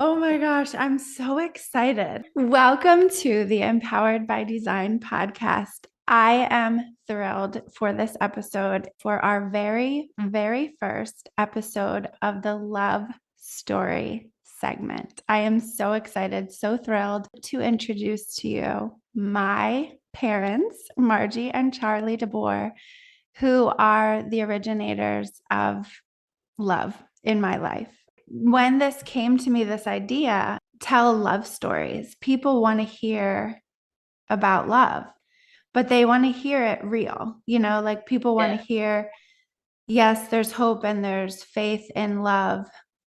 Oh my gosh, I'm so excited. Welcome to the Empowered by Design podcast. I am thrilled for this episode, for our very, very first episode of the Love Story segment. I am so excited, so thrilled to introduce to you my parents, Margie and Charlie DeBoer, who are the originators of love in my life. When this came to me, this idea, tell love stories. People want to hear about love, but they want to hear it real. Like people want to hear, yes, there's hope and there's faith in love.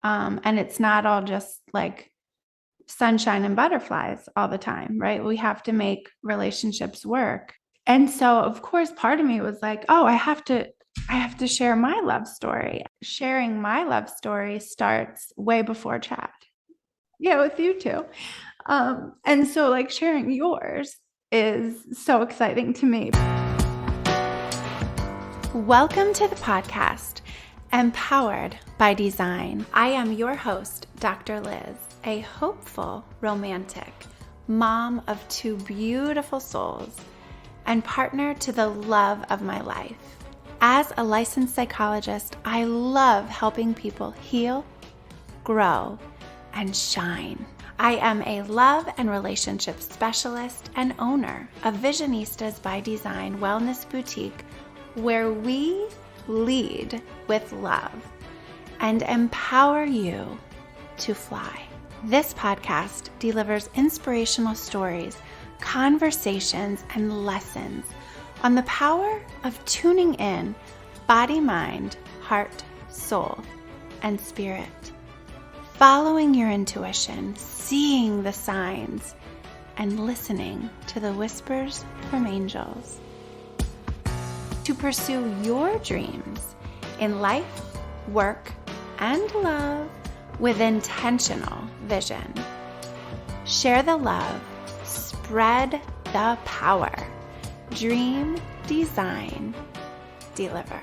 And it's not all just like sunshine and butterflies all the time, right? We have to make relationships work. And so, of course, part of me was like, oh, I have to share my love story. Sharing my love story starts way before Chad. Yeah, with you too. And so like sharing yours is so exciting to me. Welcome to the podcast, Empowered by Design. I am your host, Dr. Liz, a hopeful romantic, mom of two beautiful souls, and partner to the love of my life. As a licensed psychologist, I love helping people heal, grow, and shine. I am a love and relationship specialist and owner of Visionistas by Design Wellness Boutique, where we lead with love and empower you to fly. This podcast delivers inspirational stories, conversations, and lessons on the power of tuning in body, mind, heart, soul, and spirit. Following your intuition, seeing the signs, and listening to the whispers from angels. To pursue your dreams in life, work, and love with intentional vision. Share the love, spread the power. Dream, design, deliver.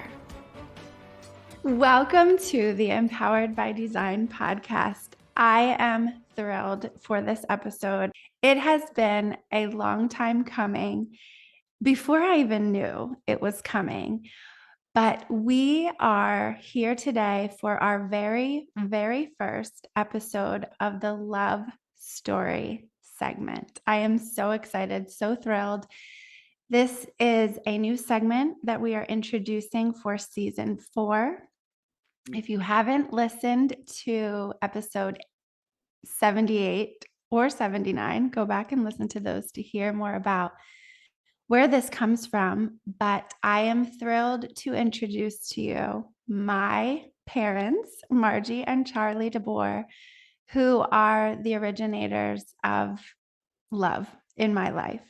Welcome to the Empowered by Design podcast. I am thrilled for this episode. It has been a long time coming, before I even knew it was coming. But we are here today for our very, very first episode of the Love Story segment. I am so excited, so thrilled. This is a new segment that we are introducing for season 4. If you haven't listened to episode 78 or 79, go back and listen to those to hear more about where this comes from. But I am thrilled to introduce to you my parents, Margie and Charlie DeBoer, who are the originators of love in my life.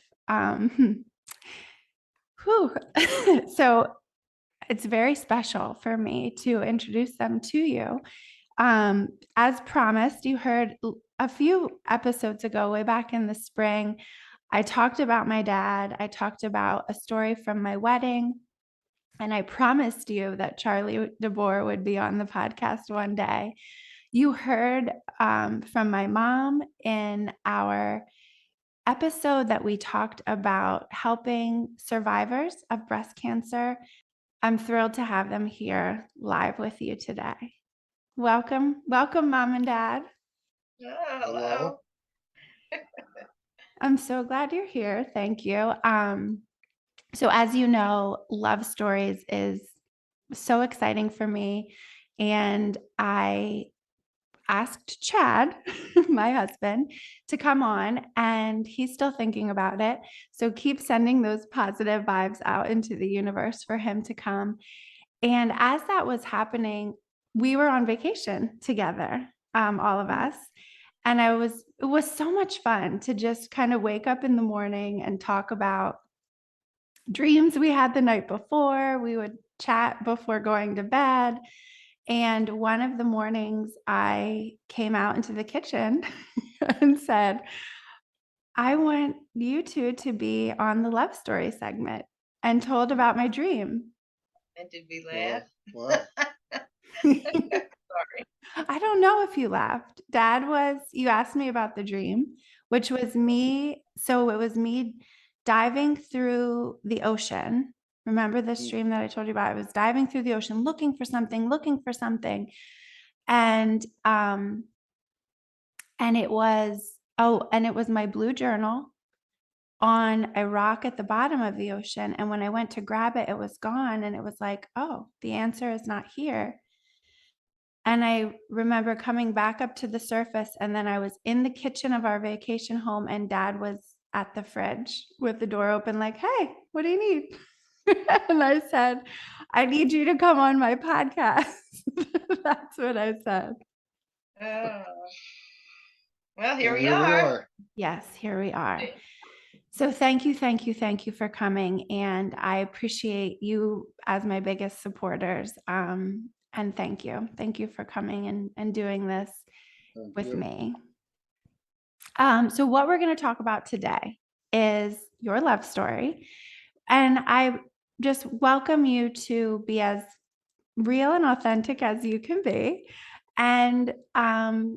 So it's very special for me to introduce them to you. As promised, you heard a few episodes ago, way back in the spring, I talked about my dad. I talked about a story from my wedding. And I promised you that Charlie DeBoer would be on the podcast one day. You heard from my mom in our episode that we talked about helping survivors of breast cancer. I'm thrilled to have them here live with you today. Welcome, Mom and Dad. Hello. I'm so glad you're here. Thank you. So as you know, love stories is so exciting for me. And I asked Chad, my husband, to come on, and he's still thinking about it. So keep sending those positive vibes out into the universe for him to come. And as that was happening, we were on vacation together, all of us. And it was so much fun to just kind of wake up in the morning and talk about dreams we had the night before. We would chat before going to bed. And one of the mornings, I came out into the kitchen and said, I want you two to be on the love story segment, and told about my dream. And did we laugh? Well, Sorry. I don't know if you left. You asked me about the dream, which was me. So it was me diving through the ocean. Remember this dream that I told you about? I was diving through the ocean, looking for something, looking for something. And it was, and it was my blue journal on a rock at the bottom of the ocean. And when I went to grab it, it was gone. And it was like, oh, the answer is not here. And I remember coming back up to the surface, and then I was in the kitchen of our vacation home, and Dad was at the fridge with the door open, like, hey, what do you need? And I said, I need you to come on my podcast. That's what I said. Oh. Well, here we are. Yes, here we are. So thank you for coming. And I appreciate you as my biggest supporters. And thank you. Thank you for coming and doing this with me. So what we're going to talk about today is your love story. And I just welcome you to be as real and authentic as you can be. And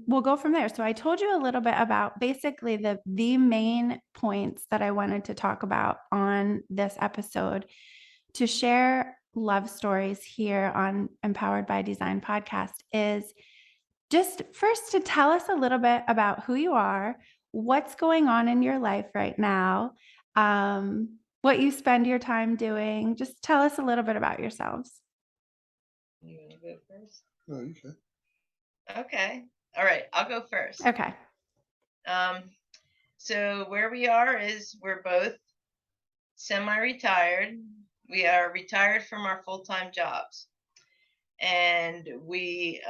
we'll go from there. So I told you a little bit about basically the main points that I wanted to talk about on this episode to share love stories here on Empowered by Design podcast is just first to tell us a little bit about who you are, what's going on in your life right now, what you spend your time doing. Just tell us a little bit about yourselves. You want to go first? Oh, you can. Okay. All right. I'll go first. Okay. So where we are is we're both semi-retired. We are retired from our full-time jobs, and we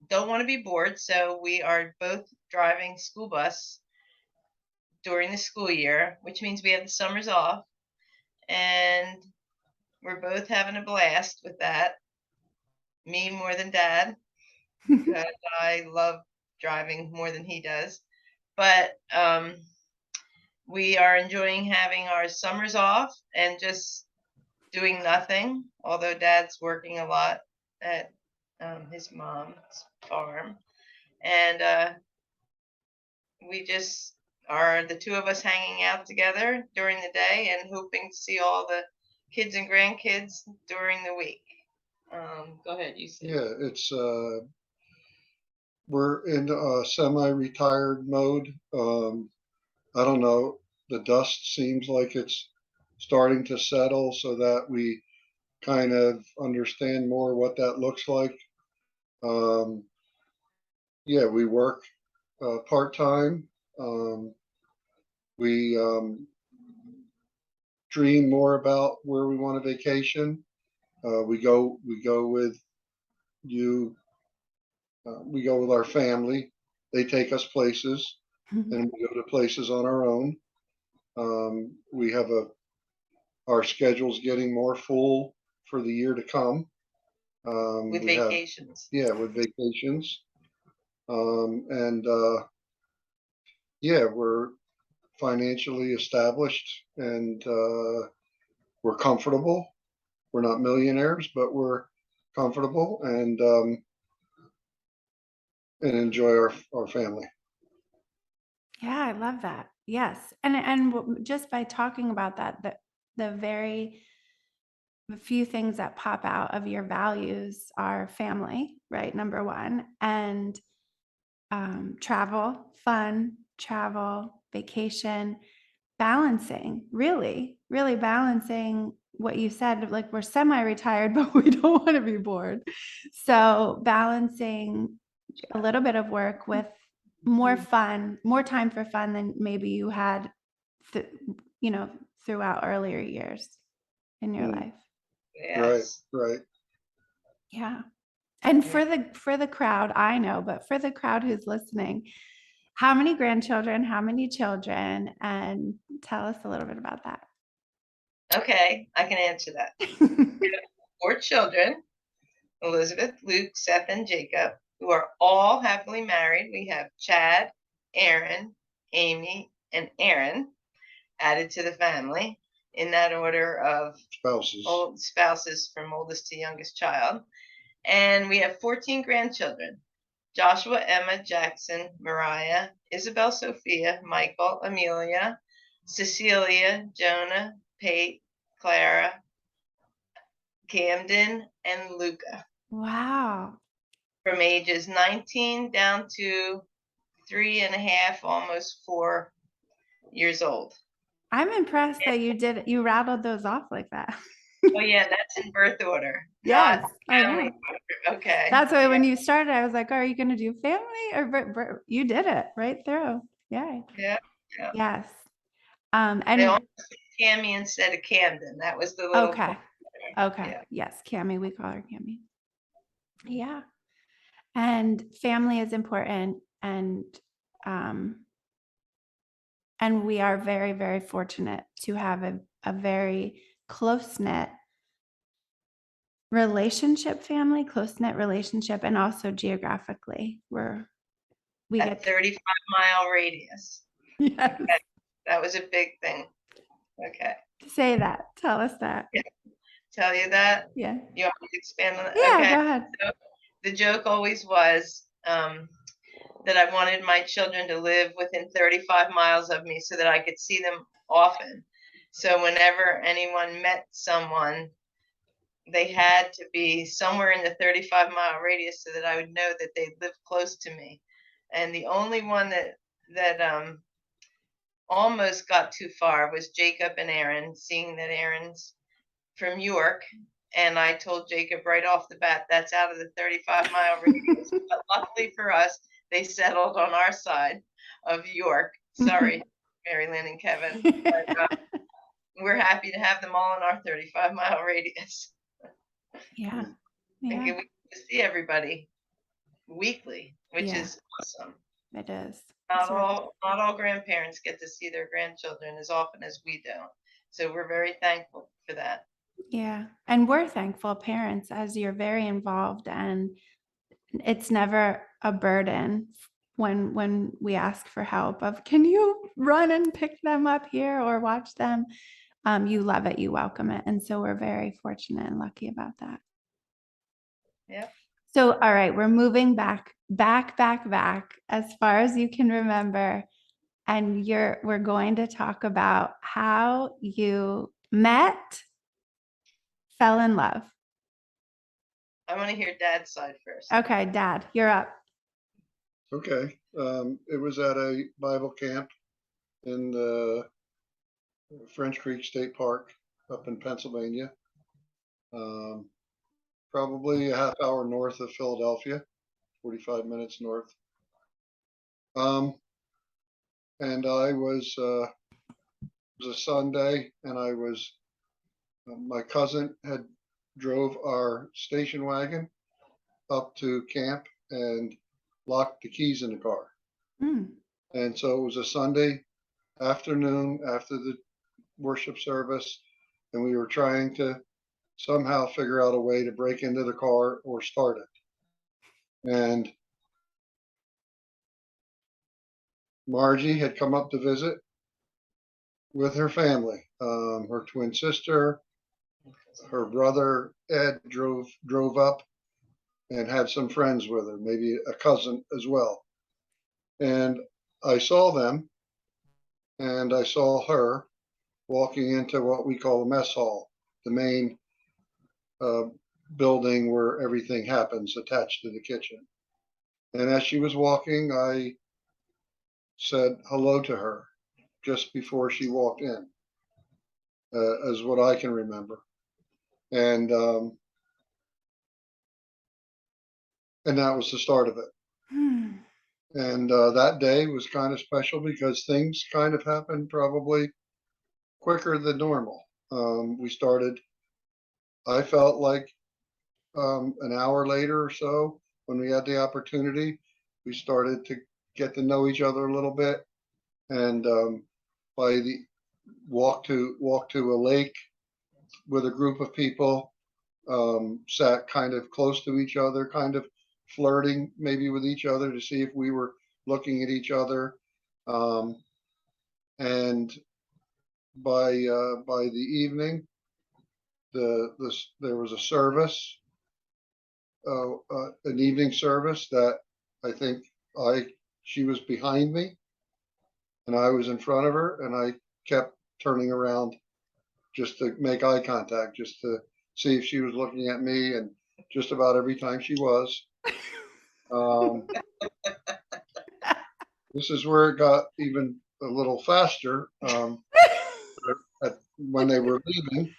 don't want to be bored. So we are both driving school bus during the school year, which means we have the summers off, and we're both having a blast with that. Me more than Dad, because I love driving more than he does. But we are enjoying having our summers off and just doing nothing, although Dad's working a lot at his mom's farm. And we just are the two of us hanging out together during the day and hoping to see all the kids and grandkids during the week. Go ahead, you say. Yeah, it's we're in a semi-retired mode. I don't know. The dust seems like it's starting to settle, so that we kind of understand more what that looks like. Yeah, we work part-time. We dream more about where we want to vacation. We go with you. We go with our family. They take us places, and we go to places on our own. We have our schedule's getting more full for the year to come. With vacations. With vacations. And we're financially established, and we're comfortable. We're not millionaires, but we're comfortable and enjoy our family. Yeah, I love that. Yes. And just by talking about that, the very few things that pop out of your values are family, right? Number one, and travel, vacation, balancing, really, really balancing what you said, like we're semi-retired, but we don't want to be bored. So balancing a little bit of work with more fun, more time for fun than maybe you had, throughout earlier years in your life. Yes. Right. Yeah. And for the crowd, I know, but for the crowd who's listening, how many grandchildren, how many children, and tell us a little bit about that. Okay, I can answer that. We have 4 children, Elizabeth, Luke, Seth, and Jacob, who are all happily married. We have Chad, Aaron, Amy, and Aaron added to the family in that order of spouses from oldest to youngest child. And we have 14 grandchildren. Joshua, Emma, Jackson, Mariah, Isabel, Sophia, Michael, Amelia, Cecilia, Jonah, Pate, Clara, Camden, and Luca. Wow. From ages 19 down to 3.5, almost 4 years old. I'm impressed that you rattled those off like that. Oh yeah, that's in birth order. Yes, not I family know. order. Okay. That's why when you started, I was like, are you going to do family or you did it right through. Yay. Yeah. Yeah. Yes. They And almost said Cammy instead of Camden. That was the little okay. point Okay. Yeah. Yes. Cammy, we call her Cammy. Yeah. And family is important. Um, and we are very, very fortunate to have a very close-knit close-knit relationship, and also geographically, we A get 35-mile radius. yes. Okay. That was a big thing. Okay. Say that. Tell us that. Yeah. Tell you that? Yeah. You want me to expand on that? Yeah, Okay. go ahead. So the joke always was that I wanted my children to live within 35 miles of me so that I could see them often. So whenever anyone met someone, they had to be somewhere in the 35-mile radius so that I would know that they lived close to me. And the only one that almost got too far was Jacob and Aaron, seeing that Aaron's from York. And I told Jacob right off the bat, that's out of the 35-mile radius. But luckily for us, they settled on our side of York. Sorry, Mary Lynn and Kevin. But we're happy to have them all in our 35-mile radius. Yeah. And Yeah. we get to see everybody weekly, which Yeah. is awesome. It is. Not all grandparents get to see their grandchildren as often as we do. So we're very thankful for that. Yeah. And we're thankful parents, as you're very involved, and it's never a burden when we ask for help of, can you run and pick them up here or watch them? You love it, you welcome it. And so we're very fortunate and lucky about that. Yeah. So, all right, we're moving back as far as you can remember. And we're going to talk about how you met, fell in love. I want to hear Dad's side first. Okay, Dad, you're up. Okay. It was at a Bible camp in the French Creek State Park up in Pennsylvania. Probably a half hour north of Philadelphia, 45 minutes north. And it was a Sunday, and my cousin had drove our station wagon up to camp and locked the keys in the car. Mm. And so it was a Sunday afternoon after the worship service, and we were trying to somehow figure out a way to break into the car or start it. And Margie had come up to visit with her family. Her twin sister, her brother Ed drove up and had some friends with her, maybe a cousin as well. And I saw them, and I saw her walking into what we call the mess hall, the main building where everything happens attached to the kitchen. And as she was walking, I said hello to her just before she walked in, as what I can remember. And that was the start of it. And that day was kind of special because things kind of happened probably quicker than normal. I felt like an hour later or so, when we had the opportunity, we started to get to know each other a little bit. And by the walk to a lake with a group of people, sat kind of close to each other, kind of flirting maybe with each other to see if we were looking at each other. And by the evening, there was a service, an evening service that I think she was behind me and I was in front of her, and I kept turning around just to make eye contact, just to see if she was looking at me, and just about every time she was. Um, this is where it got even a little faster. When they were leaving,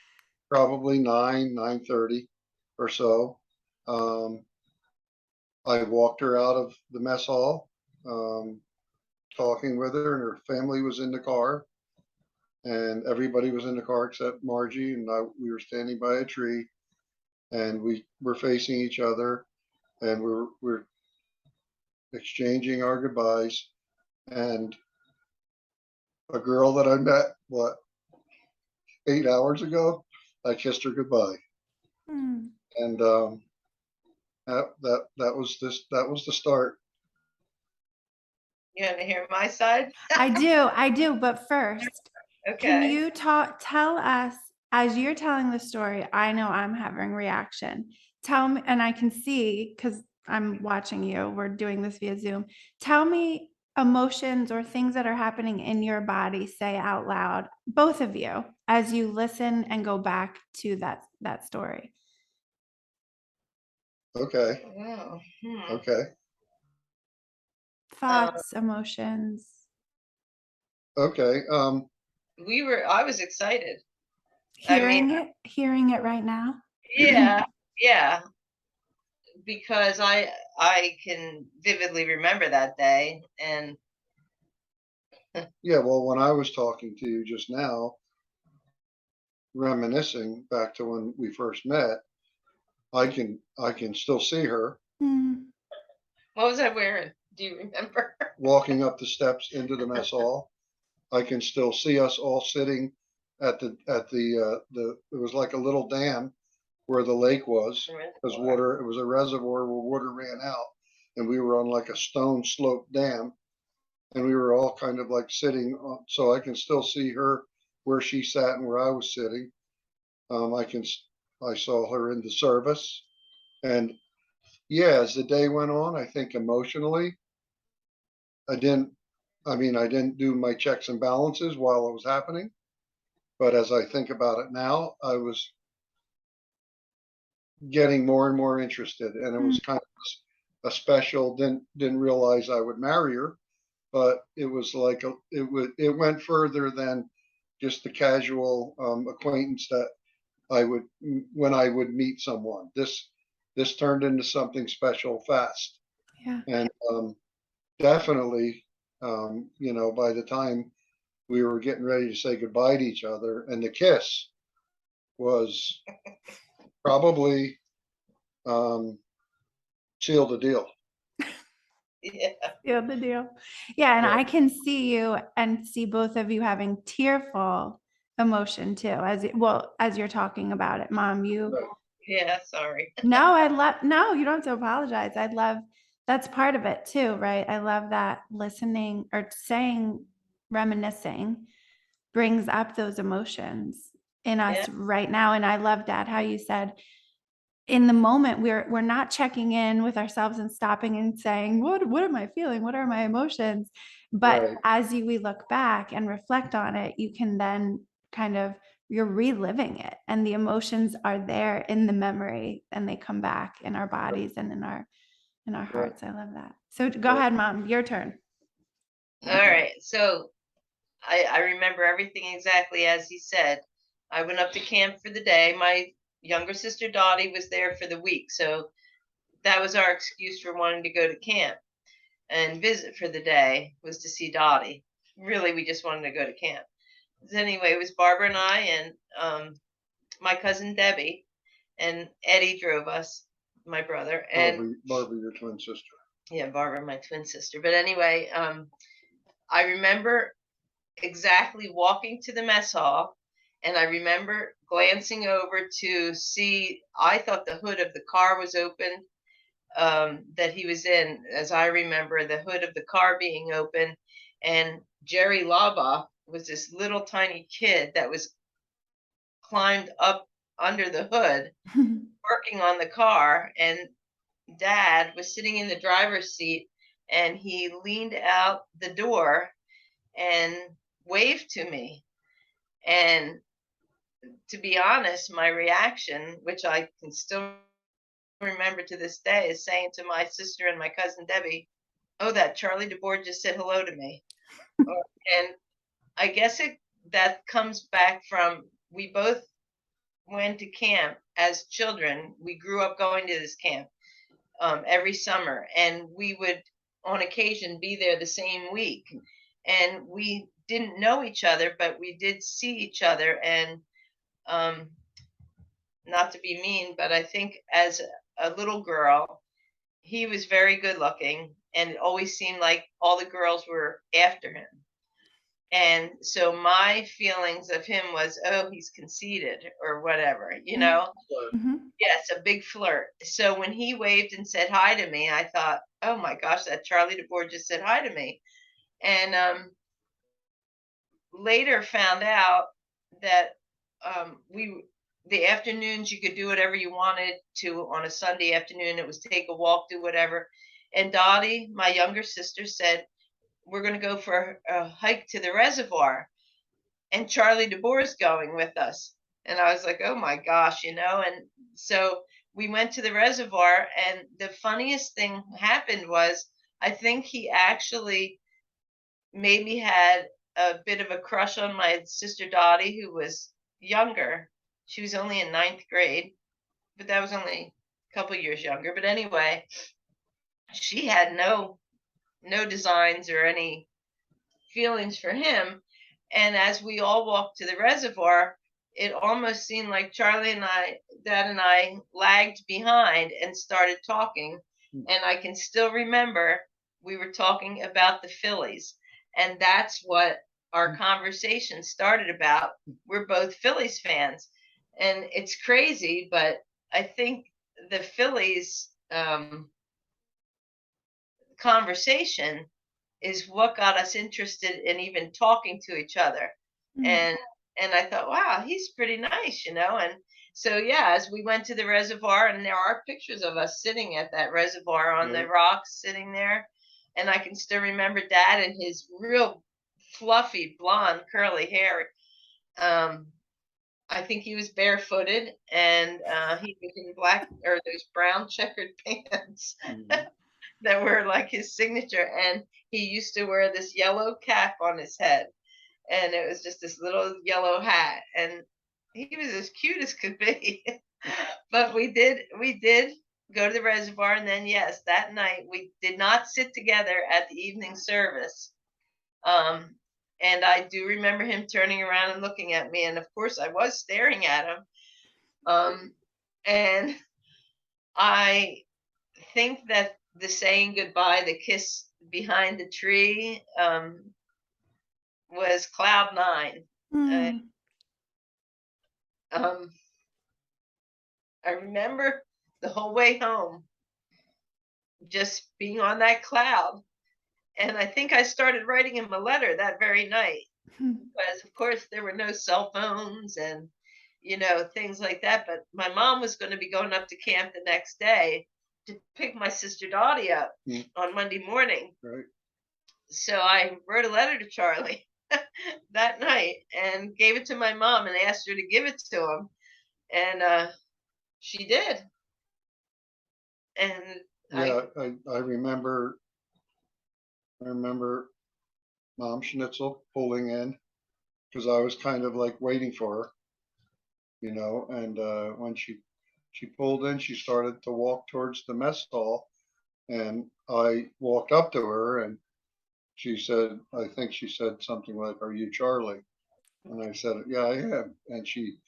probably 9:30 or so, um, I walked her out of the mess hall, um, talking with her, and her family was in the car, and everybody was in the car except Margie and I. We were standing by a tree, and we were facing each other, and we're exchanging our goodbyes. And a girl that I met, 8 hours ago, I kissed her goodbye, Mm. and that was the start. You want to hear my side? I do. But first, can Okay. you tell us, as you're telling the story, I know I'm having reaction. Tell me, and I can see because I'm watching you, we're doing this via Zoom. Tell me emotions or things that are happening in your body, say out loud, both of you, as you listen and go back to that story. Okay. Wow. Okay. Thoughts, emotions. Okay. I was excited. Hearing it right now. Yeah, because I can vividly remember that day, and Yeah. Well, when I was talking to you just now, reminiscing back to when we first met, I can still see her Mm. what was I wearing? Do you remember? walking up the steps into the mess hall. I can still see us all sitting at the it was like a little dam where the lake was, because water, it was a reservoir where water ran out, and we were on like a stone slope dam, and we were all kind of like sitting on, so I can still see her where she sat and where I was sitting. I saw her in the service, and yeah, as the day went on, I think emotionally, I didn't, I didn't do my checks and balances while it was happening. But as I think about it now, I was getting more and more interested, and it was kind of a special. Didn't realize I would marry her, but it was like it went further than just the casual acquaintance that I would when I would meet someone. This turned into something special fast, Yeah. and definitely, by the time we were getting ready to say goodbye to each other, and the kiss was probably sealed the deal. Yeah. Seal the deal. Yeah, and Yeah. I can see you and see both of you having tearful emotion too, as you're talking about it, Mom. Right. Yeah, sorry. No, you don't have to apologize. That's part of it too, right? I love that listening or saying, reminiscing brings up those emotions in us Yeah. right now. And I love, Dad, how you said, in the moment we're not checking in with ourselves and stopping and saying, what am I feeling, what are my emotions? But Right. as we look back and reflect on it, you can then you're reliving it, and the emotions are there in the memory, and they come back in our bodies and in our hearts. I love that. So go ahead, Mom, your turn. All right. So I remember everything exactly as he said. I went up to camp for the day. My younger sister Dottie was there for the week, so that was our excuse for wanting to go to camp and visit for the day, was to see Dottie. Really, we just wanted to go to camp. Anyway, it was Barbara and I and my cousin Debbie, and Eddie drove us, my brother, and Barbara, your twin sister. Yeah, Barbara, my twin sister. But anyway, I remember exactly walking to the mess hall, and I remember glancing over to see, I thought the hood of the car was open, that he was in, as I remember the hood of the car being open, and Jerry Laba was this little tiny kid that was climbed up under the hood working on the car, and Dad was sitting in the driver's seat, and he leaned out the door and waved to me. And to be honest, my reaction, which I can still remember to this day, is saying to my sister and my cousin Debbie, "Oh, that Charlie DeBoer just said hello to me." And I guess that comes back from, we both went to camp as children. We grew up going to this camp every summer, and we would on occasion be there the same week. And we didn't know each other, but we did see each other. And not to be mean, but I think as a little girl, he was very good looking, and it always seemed like all the girls were after him. And so my feelings of him was, oh, he's conceited or whatever, you know? Mm-hmm. Yes, a big flirt. So when he waved and said hi to me, I thought, oh my gosh, that Charlie DeBoer just said hi to me. And later found out that the afternoons you could do whatever you wanted to on a Sunday afternoon. It was take a walk, do whatever. And Dottie, my younger sister, said, we're going to go for a hike to the reservoir, and Charlie DeBoer is going with us. And I was like, oh my gosh, you know. And so we went to the reservoir, and the funniest thing happened was, I think he actually maybe had a bit of a crush on my sister Dottie, who was younger. She was only in 9th grade, but that was only a couple years younger. But anyway, she had no designs or any feelings for him. And as we all walked to the reservoir, it almost seemed like Charlie and Dad and I lagged behind and started talking. And I can still remember we were talking about the Phillies. And that's what our conversation started about. We're both Phillies fans. And it's crazy, but I think the Phillies conversation is what got us interested in even talking to each other. And I thought, wow, he's pretty nice, you know. And so yeah, as we went to the reservoir, and there are pictures of us sitting at that reservoir on the rocks sitting there, and I can still remember Dad and his real fluffy blonde curly hair. I think he was barefooted, and he was in black or those brown checkered pants. That were like his signature. And he used to wear this yellow cap on his head, and it was just this little yellow hat, and he was as cute as could be. But we did go to the reservoir, and then yes, that night we did not sit together at the evening service. And I do remember him turning around and looking at me, and of course I was staring at him. And I think that the saying goodbye, the kiss behind the tree, was cloud 9. I remember the whole way home just being on that cloud. And I think I started writing him a letter that very night, because of course there were no cell phones and, you know, things like that. But my mom was going to be going up to camp the next day to pick my sister Dottie up on Monday morning. Right. So I wrote a letter to Charlie that night and gave it to my mom and asked her to give it to him. And she did. And yeah, I remember Mom Schnitzel pulling in, because I was kind of like waiting for her, you know. And when she pulled in, she started to walk towards the mess hall, and I walked up to her, and she said, I think she said something like, "Are you Charlie?" And I said, "Yeah, I am." And she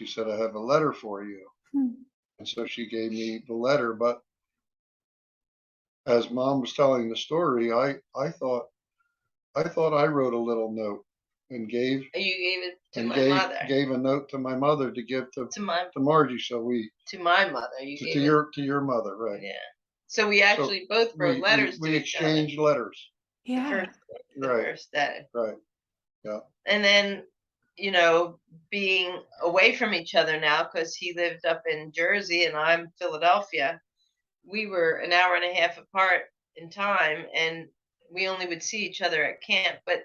said, "I have a letter for you." And so she gave me the letter. But as Mom was telling the story, I thought I wrote a little note and gave you gave it to my gave mother. gave a note to my mother to give to Margie. So to my mother. You to gave your mother, right? Yeah. So we actually both wrote letters we to exchanged letters. Yeah. The first day. Right. Yeah. And then, you know, being away from each other now, because he lived up in Jersey and I'm Philadelphia, we were an hour and a half apart in time, and we only would see each other at camp. But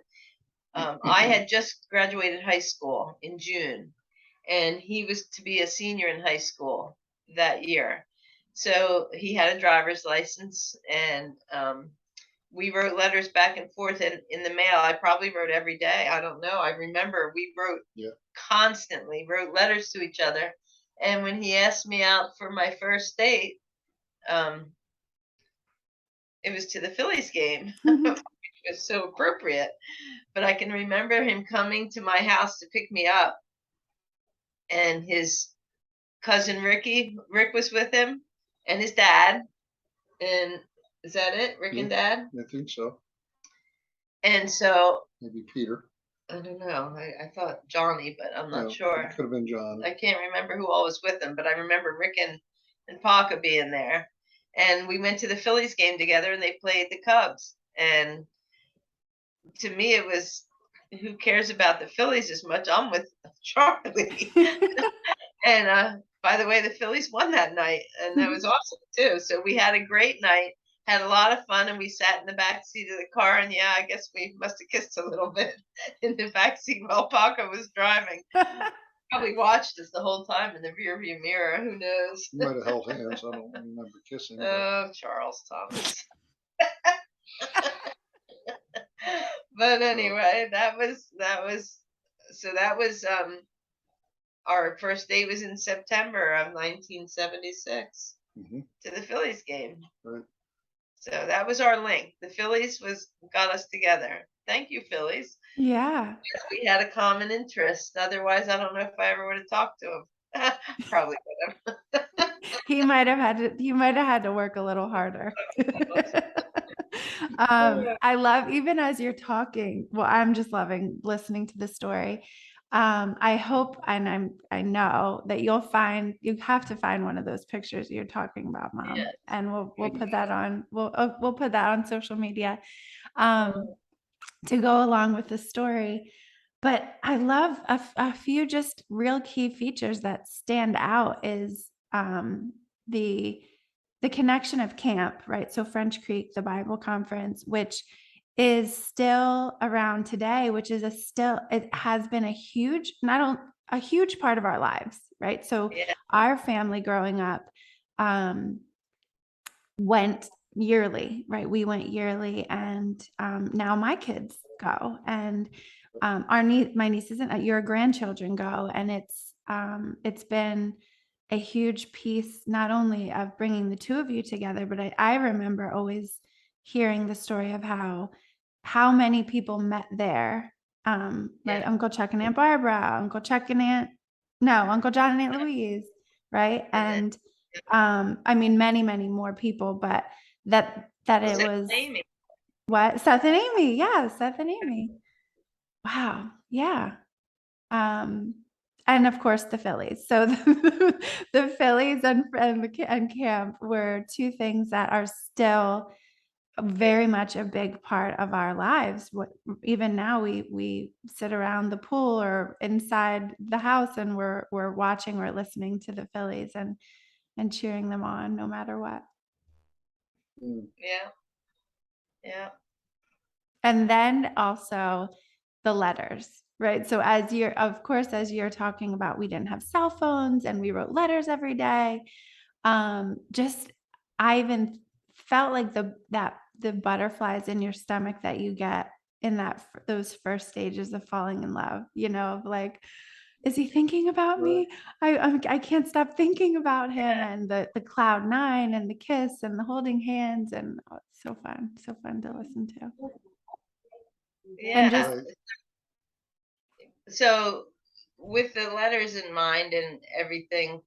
I had just graduated high school in June, and he was to be a senior in high school that year. So he had a driver's license, and we wrote letters back and forth in the mail. I probably wrote every day. I don't know. I remember we wrote constantly, wrote letters to each other. And when he asked me out for my first date, it was to the Phillies game, which was so appropriate. But I can remember him coming to my house to pick me up, and his cousin Rick was with him, and his dad. And is that it? Rick and Dad? I think so. And so maybe Peter. I don't know. I thought Johnny, but I'm not sure. It could have been John. I can't remember who all was with him, but I remember Rick and Paca being there. And we went to the Phillies game together, and they played the Cubs. And to me, it was, who cares about the Phillies as much? I'm with Charlie. And by the way, the Phillies won that night, and that was awesome too. So we had a great night, had a lot of fun, and we sat in the back seat of the car. And yeah, I guess we must have kissed a little bit in the back seat while Paca was driving. Probably watched us the whole time in the rearview mirror. Who knows? You might have held hands. I don't remember kissing. Oh, Charles Thomas. But anyway, that was our first date was in September of 1976 to the Phillies game. Right. So that was our link. The Phillies got us together. Thank you, Phillies. Yeah. We had a common interest. Otherwise, I don't know if I ever would have talked to him. Probably would have. You might have had to work a little harder. I love, even as you're talking, well, I'm just loving listening to the story. I hope, and I know that you have to find one of those pictures you're talking about, Mom. Yes. And we'll put that on, we'll put that on social media, to go along with the story. But I love a few just real key features that stand out is, the connection of camp, right? So French Creek, the Bible conference, which is still around today, which is it has been a huge part of our lives, right? So our family growing up went yearly, right? We went yearly, and now my kids go, and my nieces and your grandchildren go, and it's been a huge piece, not only of bringing the two of you together, but I remember always hearing the story of how many people met there, right? Uncle Chuck and Aunt Barbara, Uncle John and Aunt Louise, right? And I mean, many, many more people, but that it was Amy. What? Seth and Amy. Yeah, Seth and Amy. Wow. Yeah. And of course the Phillies. So the Phillies and camp were two things that are still very much a big part of our lives. Even now we sit around the pool or inside the house, and we're watching or listening to the Phillies and cheering them on no matter what. Yeah. Yeah. And then also the letters, right? So as you're talking about, we didn't have cell phones and we wrote letters every day. I even felt like the butterflies in your stomach that you get in those first stages of falling in love, of like, is he thinking about me? I can't stop thinking about him, and the cloud nine and the kiss and the holding hands, and it's so fun to listen to. Yeah. So with the letters in mind and everything,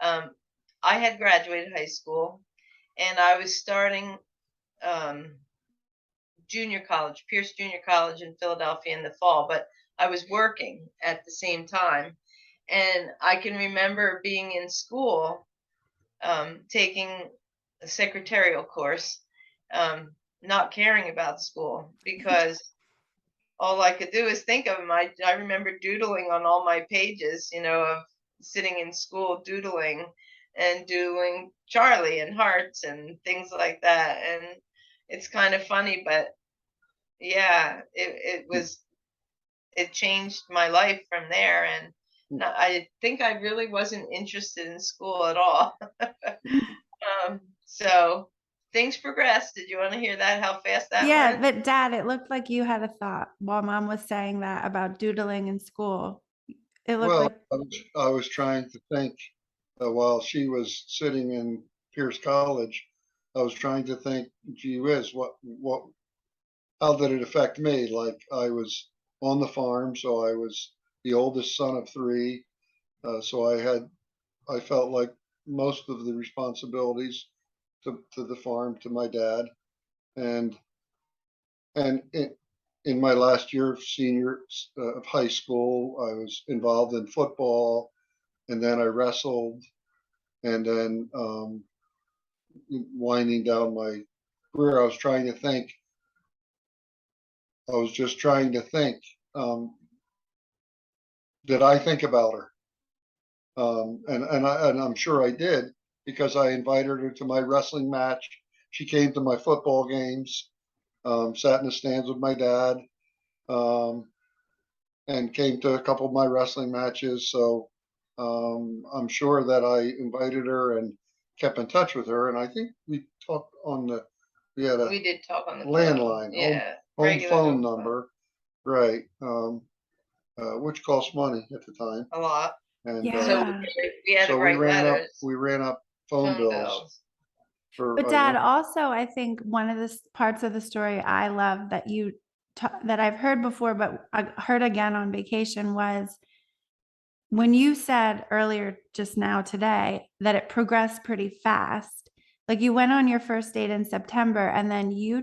I had graduated high school, and I was starting Pierce Junior College in Philadelphia in the fall, but I was working at the same time. And I can remember being in school, taking a secretarial course, not caring about school, because all I could do is think of him. I remember doodling on all my pages, of sitting in school doodling Charlie and hearts and things like that. And it's kind of funny, but yeah, it changed my life from there. And I think I really wasn't interested in school at all. So things progressed. Did you want to hear that? How fast that Yeah, went? but Dad, it looked like you had a thought while Mom was saying that about doodling in school. It looked Well, like, I was trying to think while she was sitting in Pierce College. I was trying to think, gee whiz, how did it affect me? Like I was on the farm, so I was the oldest son of three. So I felt like most of the responsibilities to the farm to my dad. And and in my last year of of high school, I was involved in football, and then I wrestled, and then winding down my career, I was trying to think. I was just trying to think. Um, did I think about her? And I'm sure I did because I invited her to my wrestling match. She came to my football games, sat in the stands with my dad, um, and came to a couple of my wrestling matches. So I'm sure that I invited her and kept in touch with her. And I think we talked we had a We did talk on the landline, phone. Yeah, home regular phone number, right? Which cost money at the time. a lot. And So yeah. we had to so write letters, we ran up phone bills for But Dad, also, I think one of the parts of the story I love that that I've heard before, but I heard again on vacation was when you said earlier just now today that it progressed pretty fast. Like you went on your first date in September and then you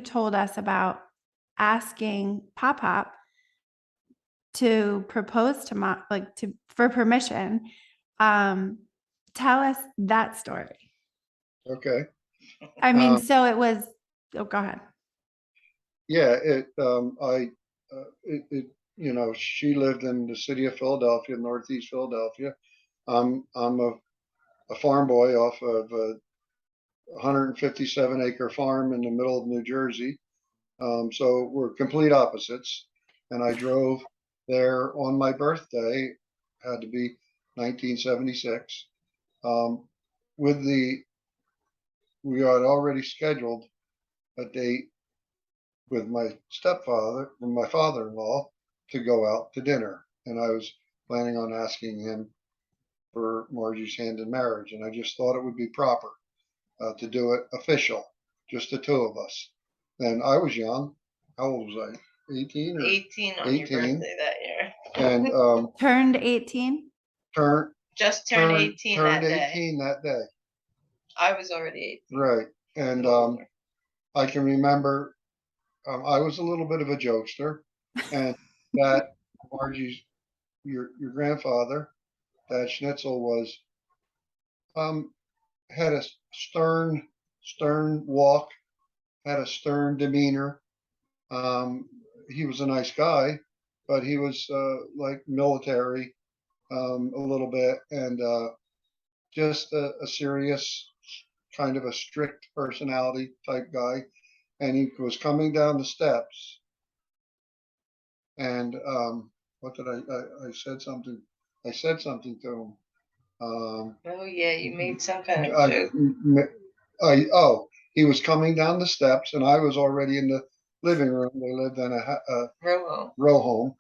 told us about asking Pop Pop to propose to Mom, like for permission. Tell us that story. Okay. I mean, so it was, oh, go ahead. Yeah, you know, she lived in the city of Philadelphia, Northeast Philadelphia. I'm a farm boy off of a 157-acre farm in the middle of New Jersey. So we're complete opposites. And I drove there on my birthday, had to be 1976. Um, with we had already scheduled a date with my stepfather and my father-in-law to go out to dinner. And I was planning on asking him for Margie's hand in marriage. And I just thought it would be proper to do it official, just the two of us. And I was young. How old was I? 18 or 18 on 18. Your birthday that year. And turned 18? Just turned 18 turned that 18 that day. I was already 18. Right. And I can remember I was a little bit of a jokester, and that Margie's your grandfather, Dad Schnitzel, was had a stern walk, had a stern demeanor. He was a nice guy, but he was like military a little bit, and just a serious kind of a strict personality type guy. And he was coming down the steps, and what did I said something. I said something to him. Oh yeah, you made some kind of joke. He was coming down the steps, and I was already in the living room. They lived in a row home,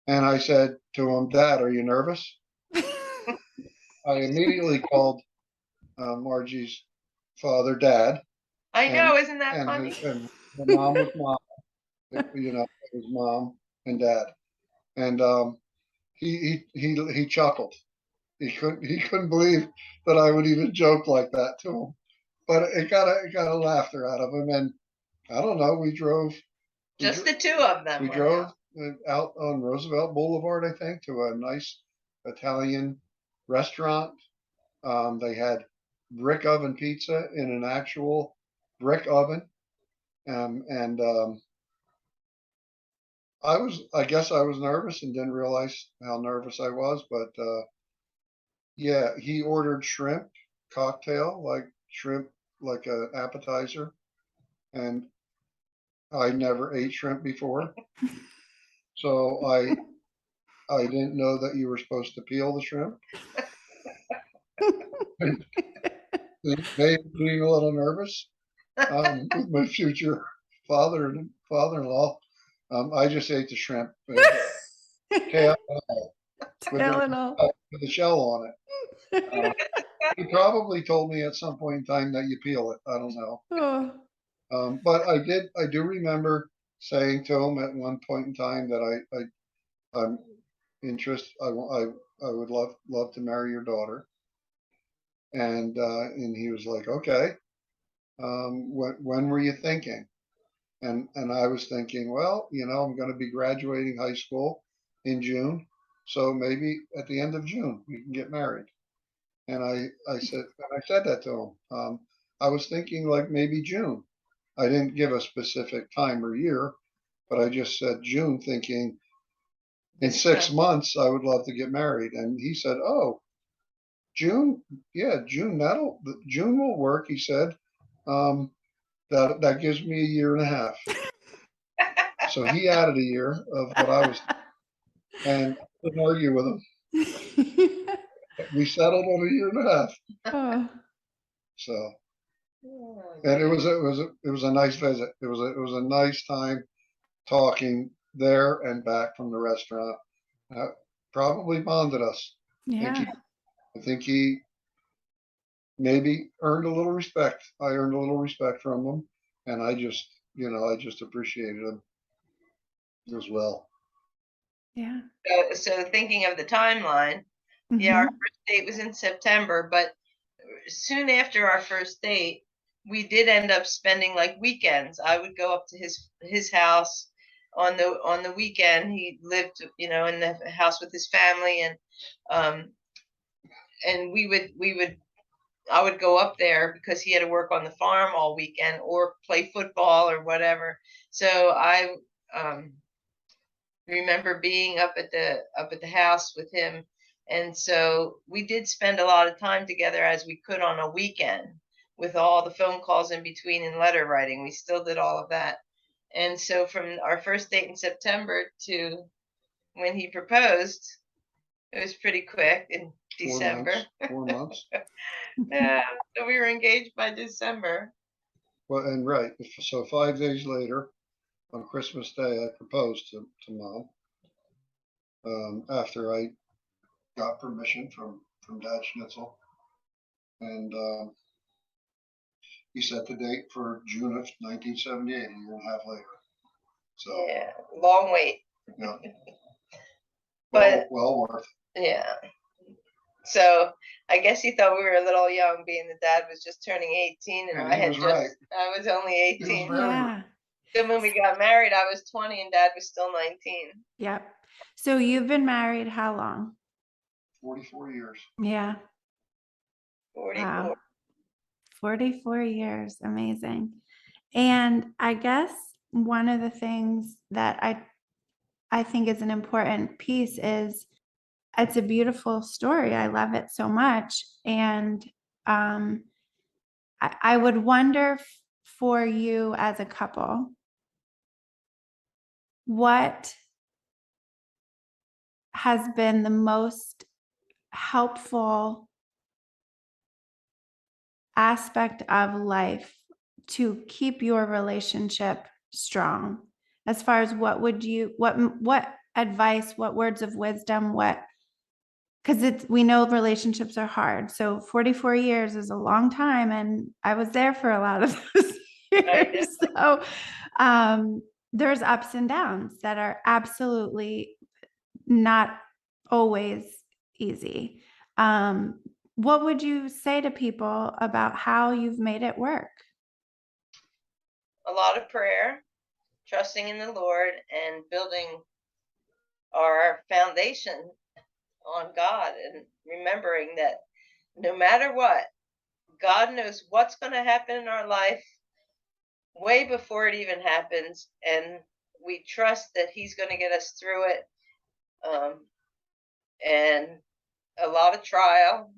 and I said to him, "Dad, are you nervous?" I immediately called Margie's father, Dad. I know, isn't that funny? And the mom was Mom. You know, it was Mom and Dad, and he chuckled. He couldn't believe that I would even joke like that to him. But it got a laughter out of him, and I don't know. We drove. Just the two of them. We drove out on Roosevelt Boulevard, I think, to a nice Italian restaurant. They had brick oven pizza in an actual brick oven, and I guess I was nervous and didn't realize how nervous I was, but yeah, he ordered shrimp cocktail, like shrimp like an appetizer, and I never ate shrimp before, so I didn't know that you were supposed to peel the shrimp. And maybe being a little nervous with my future father-in-law, I just ate the shrimp. Okay, with the shell on it. He probably told me at some point in time that you peel it. I don't know. But I do remember saying to him at one point in time that I'm interested. I would love to marry your daughter. And he was like, okay. When were you thinking? And I was thinking, well, I'm going to be graduating high school in June, so maybe at the end of June we can get married. And I said that to him. I was thinking like maybe June. I didn't give a specific time or year, but I just said June, thinking in 6 months I would love to get married. And he said, "Oh, June, yeah, June will work." He said, "That gives me a year and a half." So he added a year of what I was, and I didn't argue with him. We settled on a year and a half. So, and it was a nice visit. It was a nice time talking there and back from the restaurant. Probably bonded us. Yeah. I think he maybe earned a little respect. I earned a little respect from him, and I just appreciated him as well. Yeah. So thinking of the timeline, yeah, our first date was in September, but soon after our first date, we did end up spending like weekends. I would go up to his house on the weekend. He lived, in the house with his family, and I would go up there because he had to work on the farm all weekend or play football or whatever. So I remember being up at the house with him, and so we did spend a lot of time together as we could on a weekend, with all the phone calls in between and letter writing. We still did all of that. And so from our first date in September to when he proposed, it was pretty quick in December. 4 months. Yeah, so we were engaged by December. Well, and right, so 5 days later, on Christmas Day, I proposed to Mom. After I got permission from Dad Schnitzel, and he set the date for June of 1978, a year and a half later. So yeah, long wait. Yeah. But well worth. Yeah. So I guess he thought we were a little young, being the dad was just turning 18, and I was only 18. Yeah. So when we got married, I was 20 and Dad was still 19. Yep. So you've been married how long? 44 years. Yeah. 44. Wow. 44 years. Amazing. And I guess one of the things that I think is an important piece is it's a beautiful story. I love it so much. And I would wonder for you as a couple, what has been the most helpful aspect of life to keep your relationship strong? As far as what advice, what words of wisdom, because we know relationships are hard. So 44 years is a long time, and I was there for a lot of those years. So there's ups and downs that are absolutely not always easy. What would you say to people about how you've made it work? A lot of prayer, trusting in the Lord, and building our foundation on God, and remembering that no matter what, God knows what's going to happen in our life way before it even happens, and we trust that He's going to get us through it. And a lot of trial,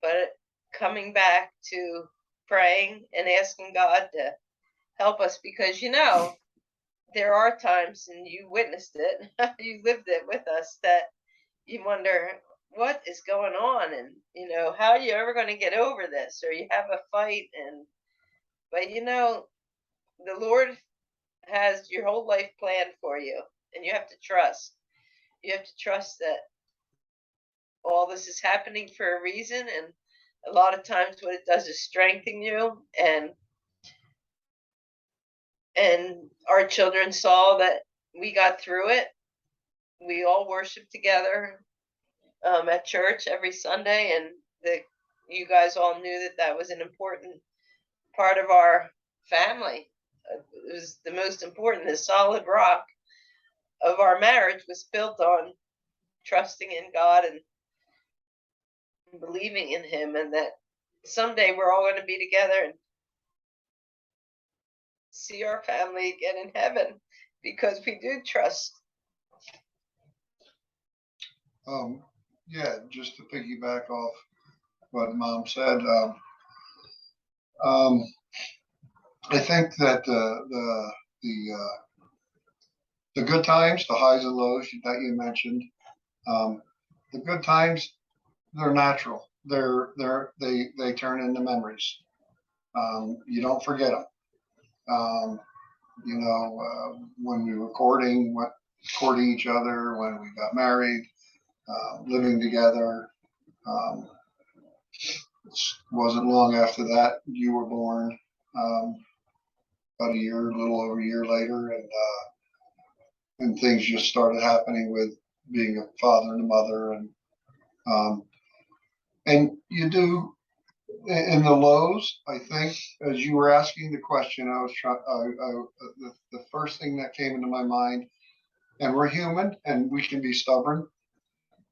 but coming back to praying and asking God to help us, because there are times, and you witnessed it, you lived it with us, that you wonder what is going on, and how are you ever going to get over this, or you have a fight, but the Lord has your whole life planned for you, and you have to trust. You have to trust that all this is happening for a reason, and a lot of times what it does is strengthen you, and our children saw that we got through it. We all worship together at church every Sunday, and that you guys all knew that that was an important part of our family. It was the most important. The solid rock of our marriage was built on trusting in God and believing in Him, and that someday we're all going to be together and see our family again in heaven, because we do trust. Yeah, just to piggyback off what Mom said, I think that the good times, the highs and lows that you mentioned, the good times, they're natural. They turn into memories. You don't forget them. When we were courting each other, when we got married, living together. It wasn't long after that you were born. About a little over a year later, and things just started happening with being a father and a mother, and you do in the lows. I think as you were asking the question, I was trying. The first thing that came into my mind, and we're human, and we can be stubborn.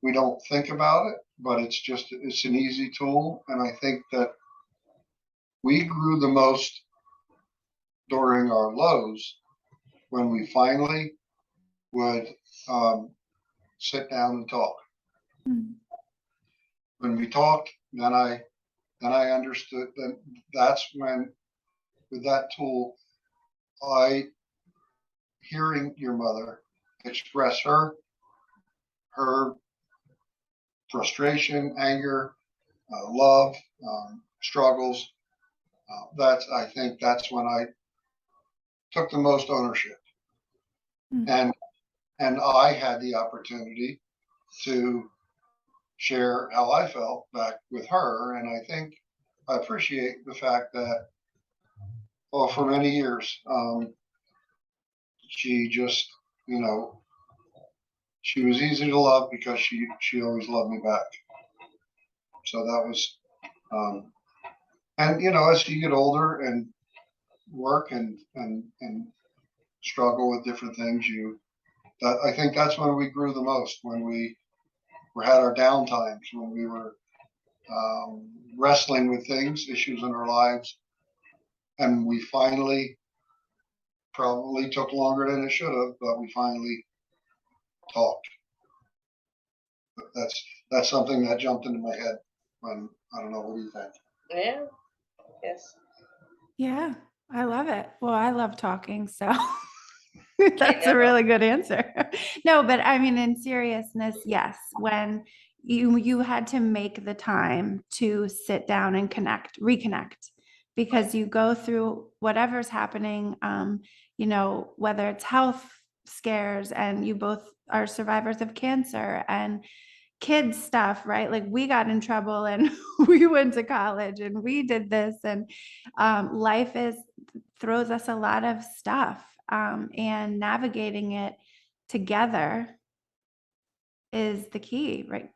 We don't think about it, but it's an easy tool, and I think that we grew the most during our lows, when we finally would sit down and talk. Mm. When we talked, then I understood that that's when, with that tool, hearing your mother express her frustration, anger, love, struggles. I think that's when I took the most ownership, and I had the opportunity to share how I felt back with her, and I think I appreciate the fact that, well, for many years, she just, she was easy to love because she always loved me back. So that was, and as you get older and work and struggle with different things, I think that's when we grew the most, when we had our down times, when we were wrestling with issues in our lives, and we finally, probably took longer than it should have, but we finally talked. But that's something that jumped into my head when, I don't know, what do you think? Yeah. Yes. Yeah, I love it. Well, I love talking, so that's a really good answer. No, but I mean, in seriousness, yes, when you had to make the time to sit down and reconnect, because you go through whatever's happening, whether it's health scares, and you both are survivors of cancer, and kids stuff, right? Like, we got in trouble and we went to college and we did this, and life throws us a lot of stuff, and navigating it together is the key, right?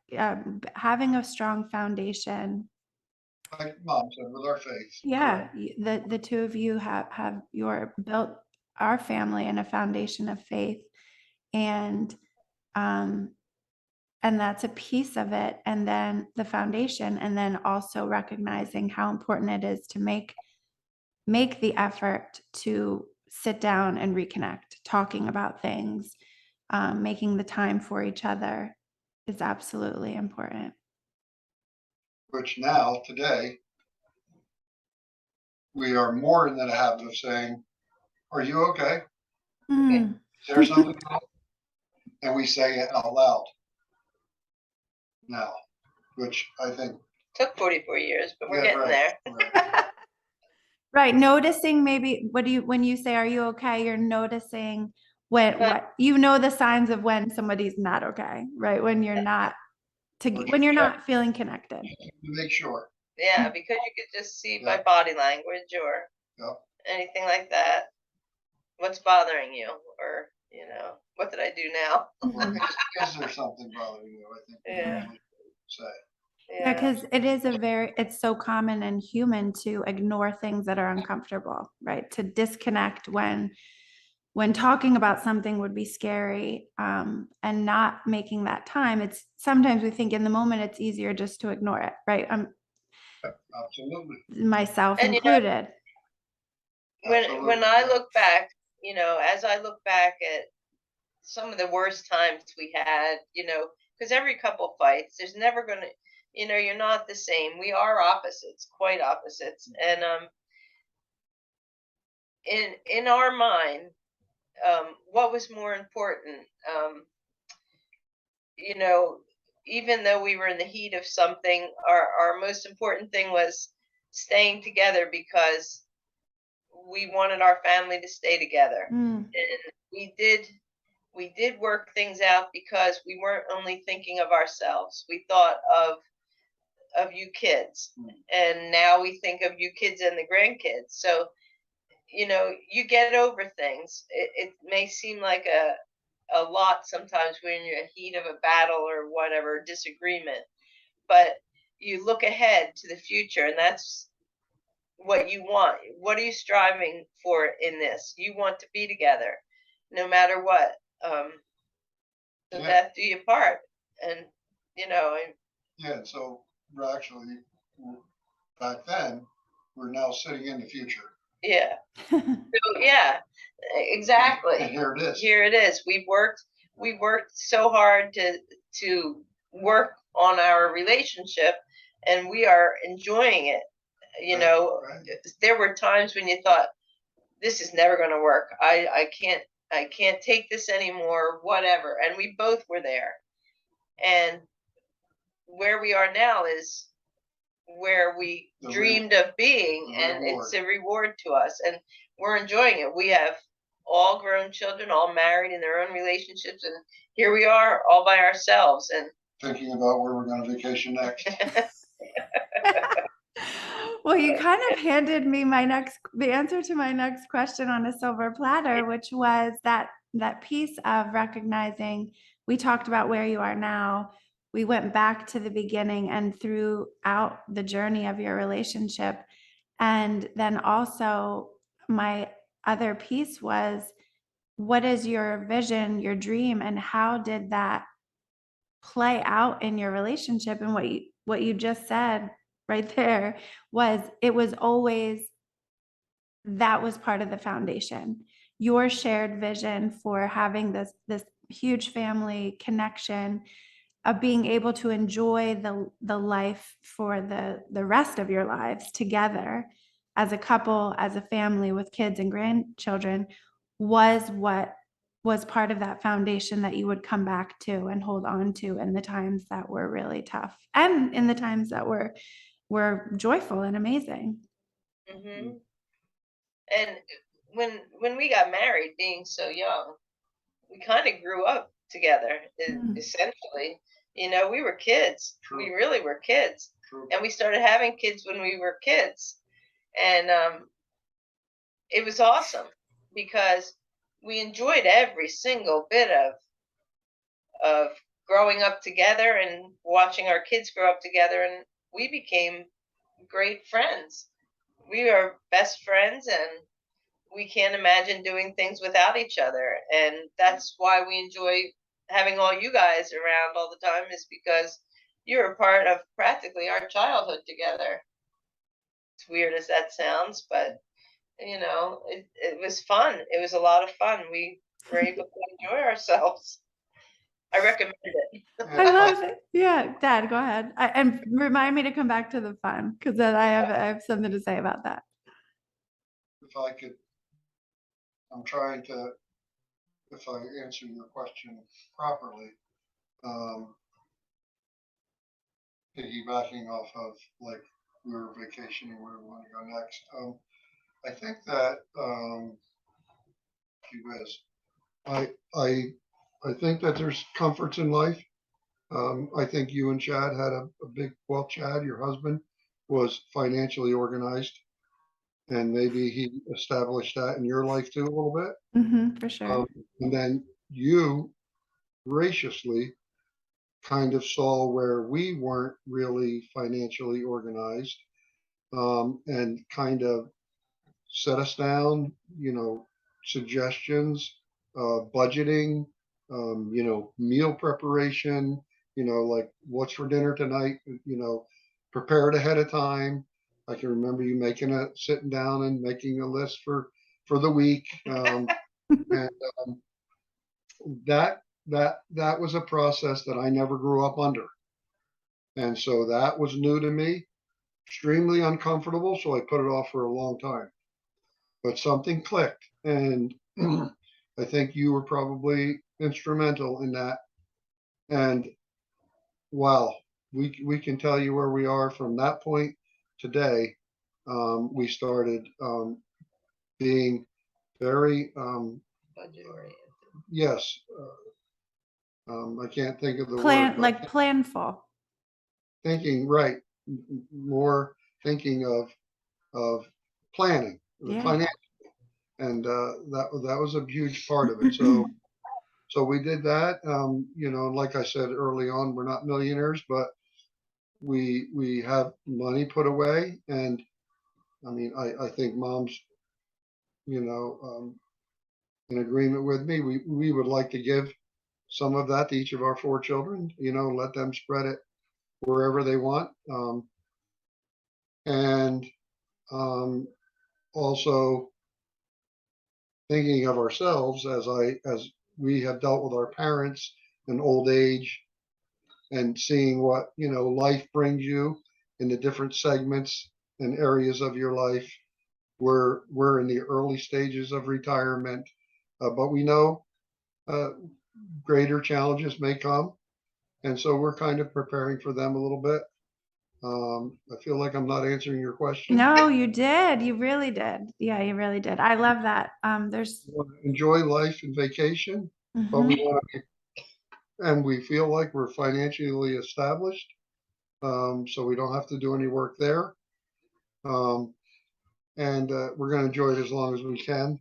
Having a strong foundation. Like Mom said, with our faith. Yeah, the two of you have built our family in a foundation of faith, and that's a piece of it. And then the foundation, and then also recognizing how important it is to make the effort to sit down and reconnect, talking about things, making the time for each other is absolutely important. which now, today, we are more in the habit of saying, are you okay? Mm. Is there something wrong? And we say it out loud now, which I think Took 44 years, but we're getting right, there. right. Right. Noticing maybe when you say, are you okay? You're noticing what you know the signs of when somebody's not okay, right? When you're not when you're not feeling connected. To make sure. Yeah, because you could just see by body language or anything like that. What's bothering you? Or, what did I do now? Is there something bothering you? I think Yeah. Say. Yeah, because it's so common and human to ignore things that are uncomfortable, right? To disconnect when talking about something would be scary, and not making that time. It's sometimes we think in the moment it's easier just to ignore it, right? Absolutely. Myself And, included. When I look back, as I look back at some of the worst times we had, because every couple fights, there's never going to, you're not the same. We are opposites, quite opposites. And in our mind, what was more important? Even though we were in the heat of something, our most important thing was staying together because we wanted our family to stay together. And we did work things out because we weren't only thinking of ourselves. We thought of you kids, and now we think of you kids and the grandkids. So, you get over things. It may seem like a lot sometimes when you're in the heat of a battle or whatever, disagreement, but you look ahead to the future, and that's what you want. What are you striving for in this? You want to be together no matter what. So death do you part. And so we're actually, back then, we're now sitting in the future. Yeah. So, yeah, exactly. And here it is. Here it is. We worked so hard to work on our relationship, and we are enjoying it. There were times when you thought, this is never going to work. I can't take this anymore, whatever. And we both were there. And where we are now is where we dreamed of being, and it's a reward to us, and we're enjoying it. We have all grown children, all married in their own relationships, and here we are all by ourselves and thinking about where we're going to vacation next. Well, you kind of handed me the answer to my next question on a silver platter, which was that piece of recognizing. We talked about where you are now. We went back to the beginning and throughout the journey of your relationship. And then also my other piece was, what is your vision, your dream, and how did that play out in your relationship? And what you just said right there was, it was always, that was part of the foundation. Your shared vision for having this huge family connection, of being able to enjoy the life for the rest of your lives together as a couple, as a family with kids and grandchildren, was what was part of that foundation that you would come back to and hold on to in the times that were really tough and in the times that were joyful and amazing. Mm-hmm. And when we got married, being so young, we kind of grew up together, essentially. We were kids. True. We really were kids. True. And we started having kids when we were kids. And it was awesome because we enjoyed every single bit of growing up together and watching our kids grow up together, and we became great friends. We are best friends, and we can't imagine doing things without each other. And that's why we enjoy having all you guys around all the time, is because you're a part of practically our childhood together. As weird as that sounds, but it was fun. It was a lot of fun. We were able to enjoy ourselves. I recommend it. I love it. Yeah, Dad, go ahead. And remind me to come back to the fun, because then I have something to say about that. If I could, I'm trying to, if I answer your question properly, um, piggybacking off of like we were vacationing, where we want to go next. I think that, gee whiz, I, I, I think that there's comforts in life. I think you and Chad had a big, well, Chad, your husband, was financially organized, and maybe he established that in your life too a little bit. For sure. And then you graciously kind of saw where we weren't really financially organized, and kind of set us down, suggestions, budgeting, meal preparation, like what's for dinner tonight, prepared ahead of time. I can remember you sitting down and making a list for the week. And that was a process that I never grew up under. And so that was new to me, extremely uncomfortable. So I put it off for a long time, but something clicked. And I think you were probably instrumental in that. And wow, we can tell you where we are from that point today. We started being very, Budget oriented. yes, I can't think of the word, but Planful. thinking, right, more thinking of planning, the Yeah. financial, and that was a huge part of it. So we did that. Like I said early on, we're not millionaires, but we have money put away, and I mean, I think Mom's, in agreement with me. We would like to give some of that to each of our 4 children. Let them spread it wherever they want, and also thinking of ourselves as we have dealt with our parents in old age, and seeing what life brings you in the different segments and areas of your life. We're in the early stages of retirement, but we know greater challenges may come, and so we're kind of preparing for them a little bit. I feel like I'm not answering your question. No, you did. You really did. Yeah, you really did. I love that. There's We want to enjoy life and vacation, but Mhm. we want to and we feel like we're financially established, so we don't have to do any work there. And we're going to enjoy it as long as we can.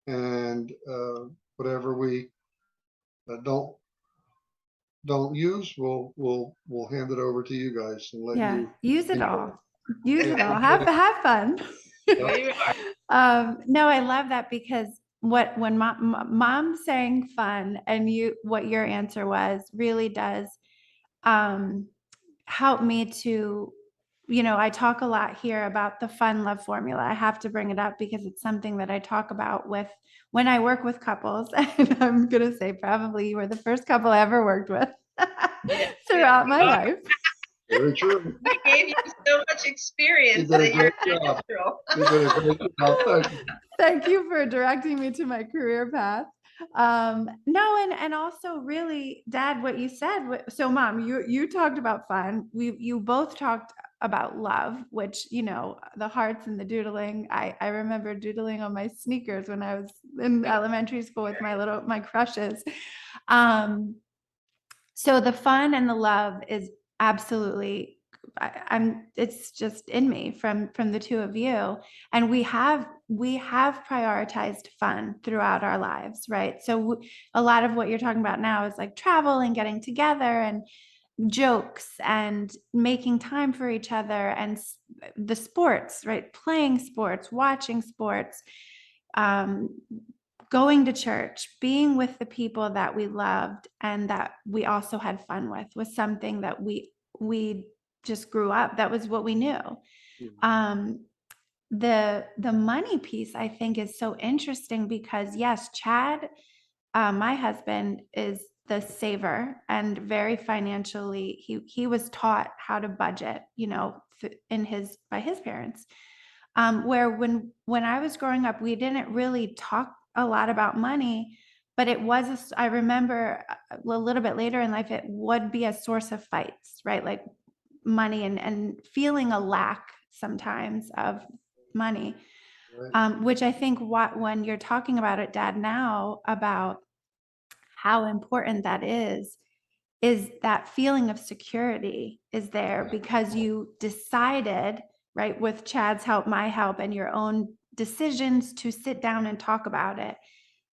And whatever we don't use, we'll hand it over to you guys and let Yeah, you use it enjoy all. Use it all. Yeah. Have fun. We are. No, I love that, because when mom saying fun and what your answer was really does help me to, I talk a lot here about the fun love formula. I have to bring it up because it's something that I talk about when I work with couples. And I'm going to say probably you were the first couple I ever worked with throughout my life. Very true. We gave you so much experience You did a that you're great job. natural. You did a great job. Thank you. Thank you for directing me to my career path. No, and also really, Dad, what you said. So Mom, you talked about fun. You both talked about love, which, the hearts and the doodling. I remember doodling on my sneakers when I was in elementary school with my crushes. So the fun and the love is absolutely, it's just in me from the two of you. And we have prioritized fun throughout our lives, right? So a lot of what you're talking about now is like travel and getting together and jokes and making time for each other, and the sports, right? Playing sports, watching sports, going to church, being with the people that we loved and that we also had fun with, was something that we just grew up. That was what we knew. The money piece, I think, is so interesting because yes, Chad, my husband, is the saver and very financially, he was taught how to budget, by his parents. Where when I was growing up, we didn't really talk a lot about money, but I remember a little bit later in life, it would be a source of fights, right? Like money and feeling a lack sometimes of money. Right. Which I think when you're talking about it, Dad, now about how important that is that feeling of security is there because you decided, right, with Chad's help, my help, and your own decisions to sit down and talk about it,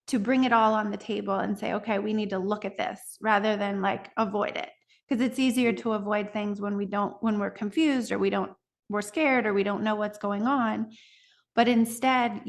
to bring it all on the table and say, okay, we need to look at this rather than like avoid it. Because it's easier to avoid things when we're confused or we're scared or we don't know what's going on. But instead,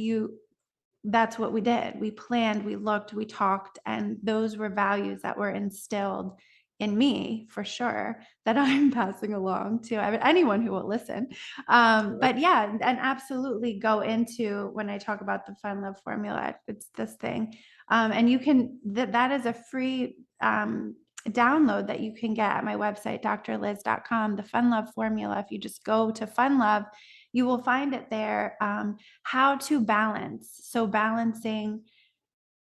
that's what we did. We planned, we looked, we talked, and those were values that were instilled in me for sure that I'm passing along to anyone who will listen. But yeah, and absolutely go into when I talk about the Fun Love formula, it's this thing. And you can, that is a free download that you can get at my website, drliz.com, the Fun Love formula. If you just go to Fun Love, you will find it there. How to balance. So balancing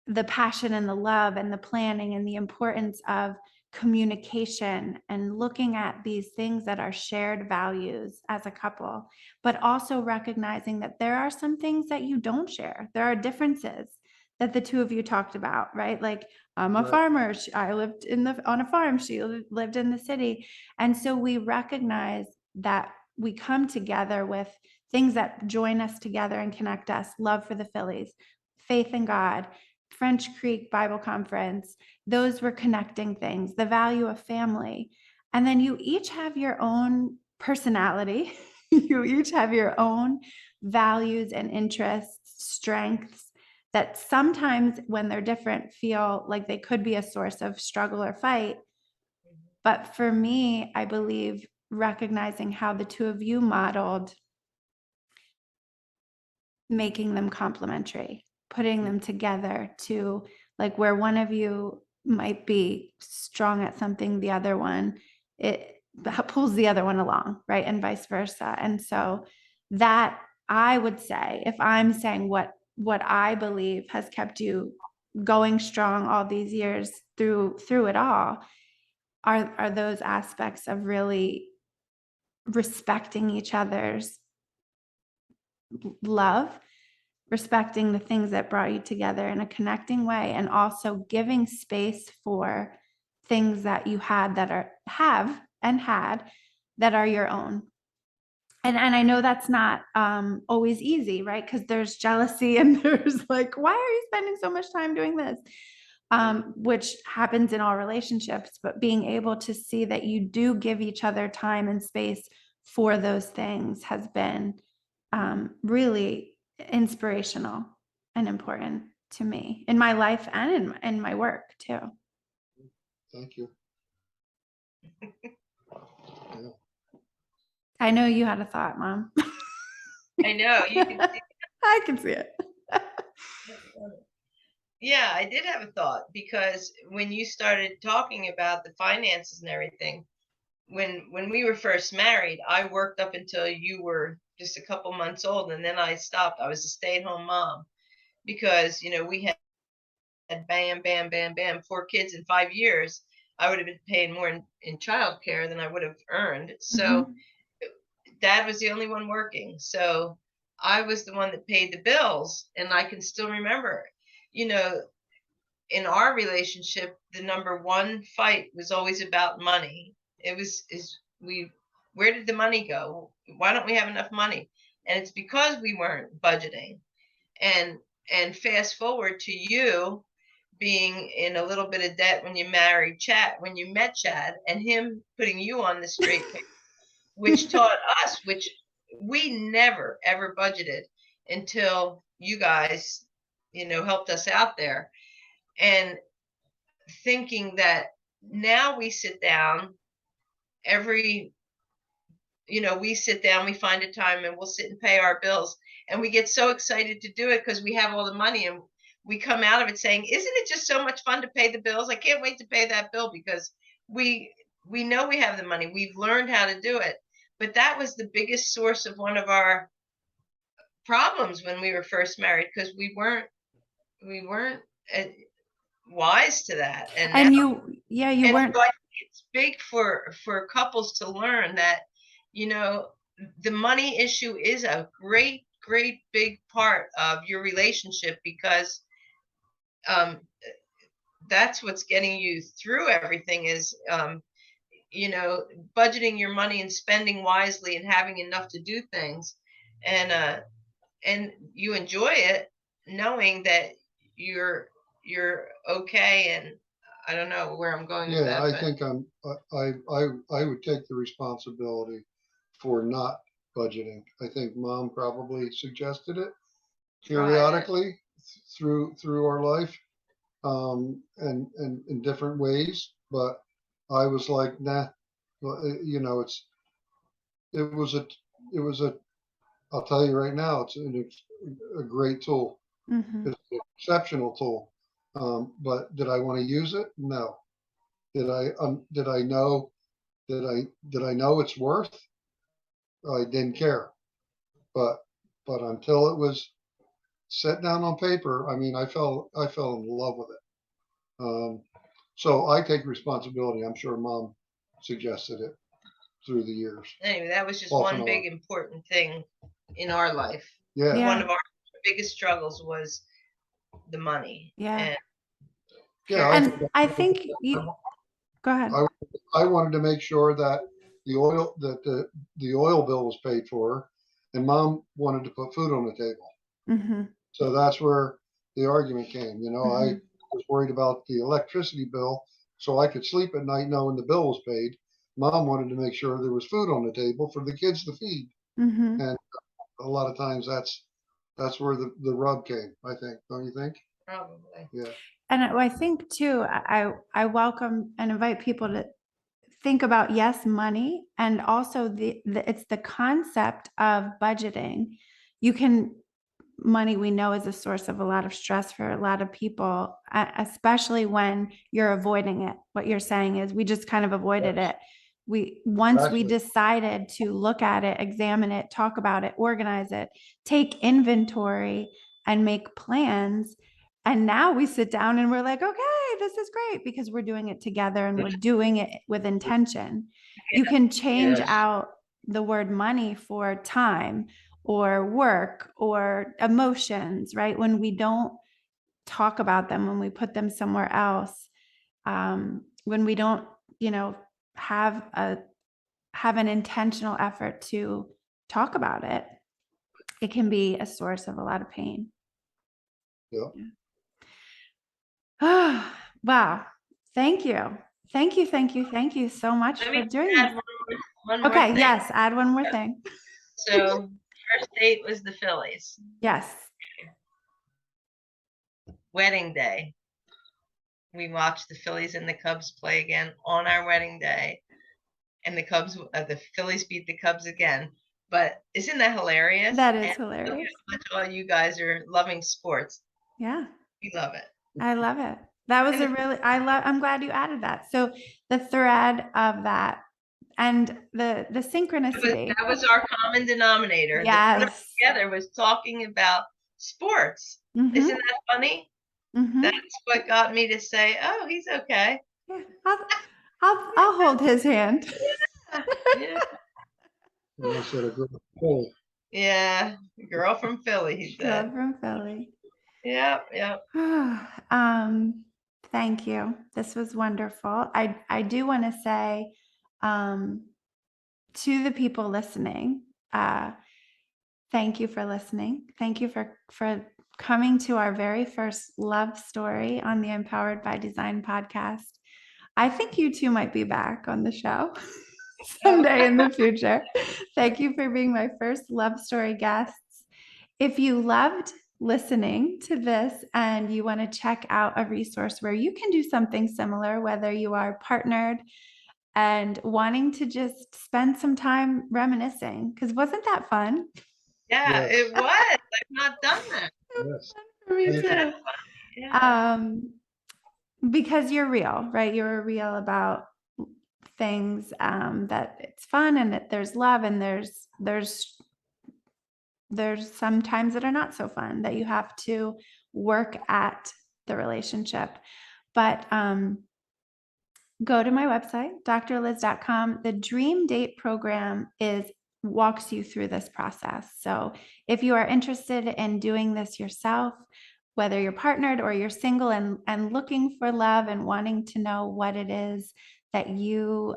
the passion and the love and the planning and the importance of communication and looking at these things that are shared values as a couple, but also recognizing that there are some things that you don't share. There are differences that the two of you talked about, right? Like I'm a farmer. I lived on a farm. She lived in the city. And so we recognize that we come together with things that join us together and connect us. Love for the Phillies, faith in God, French Creek Bible Conference. Those were connecting things, the value of family. And then you each have your own personality. You each have your own values and interests, strengths that sometimes when they're different feel like they could be a source of struggle or fight. But for me, I believe recognizing how the two of you modeled making them complementary, putting them together to like where one of you might be strong at something, the other one, it pulls the other one along, right? And vice versa. And so that I would say, if I'm saying what I believe has kept you going strong all these years through it all, are those aspects of really respecting each other's love, respecting the things that brought you together in a connecting way, and also giving space for things that you had that had that are your own. And I know that's not always easy, right? Because there's jealousy and there's like, why are you spending so much time doing this? Which happens in all relationships, but being able to see that you do give each other time and space for those things has been really inspirational and important to me in my life and in my work too. Thank you. Yeah. I know you had a thought, Mom. I know you can see. I can see it. Yeah, I did have a thought because when you started talking about the finances and everything, when we were first married, I worked up until you were just a couple months old, and then I stopped. I was a stay-at-home mom because we had bam, bam, bam, bam, 4 kids in 5 years. I would have been paying more in childcare than I would have earned. So Dad was the only one working. So I was the one that paid the bills, and I can still remember, in our relationship, the number one fight was always about money. It was where did the money go? Why don't we have enough money? And it's because we weren't budgeting. And fast forward to you being in a little bit of debt when you met Chad, and him putting you on the straight path, which taught us, which we never ever budgeted until you guys, helped us out there. And thinking that now we sit down we find a time and we'll sit and pay our bills, and we get so excited to do it because we have all the money, and we come out of it saying, isn't it just so much fun to pay the bills? I can't wait to pay that bill because we know we have the money. We've learned how to do it. But that was the biggest source of one of our problems when we were first married, because we weren't uh, wise to that. And And now, you weren't. so I think it's big for couples to learn that, the money issue is a great big part of your relationship, because that's what's getting you through everything is budgeting your money and spending wisely and having enough to do things, and you enjoy it knowing that you're okay. And I don't know where I'm going with that. I think I would take the responsibility for not budgeting. I think Mom probably suggested it periodically through our life, and in different ways. But I was like, nah. Well, it was a. I'll tell you right now, it's a great tool. Mm-hmm. It's an exceptional tool. But did I want to use it? No. Did I know it's worth? I didn't care. But until it was set down on paper, I mean, I fell in love with it. So I take responsibility. I'm sure Mom suggested it through the years. Anyway, that was just Off one and big on. important thing in our life. Yeah. One of our biggest struggles was the money. Yeah. And I think you go ahead. I wanted to make sure that the oil bill was paid for, and Mom wanted to put food on the table. Mm-hmm. So that's where the argument came. Mm-hmm. I was worried about the electricity bill, so I could sleep at night knowing the bill was paid. Mom wanted to make sure there was food on the table for the kids to feed. Mm-hmm. And a lot of times that's where the rub came, I think. Don't you think? probably. Yeah. And I think too, I welcome and invite people to think about, yes, money, and also it's the concept of budgeting. Money, we know, is a source of a lot of stress for a lot of people, especially when you're avoiding it. What you're saying is we just kind of avoided it. Once we decided to look at it, examine it, talk about it, organize it, take inventory and make plans. And now we sit down and we're like, okay, this is great, because we're doing it together and we're doing it with intention. You can change out the word money for time or work or emotions, right? When we don't talk about them, when we put them somewhere else, when we don't, have an intentional effort to talk about it, it can be a source of a lot of pain. Yeah. Oh, wow. Thank you. Thank you so much for doing this. One more Okay, thing. yes, add one more thing. So first date was the Phillies. Yes. Wedding day. We watched the Phillies and the Cubs play again on our wedding day. And the Phillies beat the Cubs again. But isn't that hilarious? That is hilarious. Look how much all you guys are loving sports. Yeah. We love it. I love it. That was I'm glad you added that. So the thread of that and the synchronicity. That was our common denominator. Yes. That put us together was talking about sports. Mm-hmm. Isn't that funny? Mm-hmm. That's what got me to say, "Oh, he's okay." Yeah, I'll hold his hand. Yeah. I said a girl from Philly. Yeah, girl from Philly. He said. Girl from Philly. Yep. Thank you. This was wonderful. I do want to say to the people listening, thank you for listening. Thank you for coming to our very first love story on the Empowered by Design podcast. I think you two might be back on the show someday in the future. Thank you for being my first love story guests. If you loved listening to this and you want to check out a resource where you can do something similar, whether you are partnered and wanting to just spend some time reminiscing, because wasn't that fun? Yeah, Yes. it was. I've not done that. Yes. For me too. Because you're real, right? You're real about things, that it's fun and that there's love, and there's some times that are not so fun that you have to work at the relationship. But go to my website, drliz.com. The Dream Date program walks you through this process. So if you are interested in doing this yourself, whether you're partnered or you're single and looking for love and wanting to know what it is that your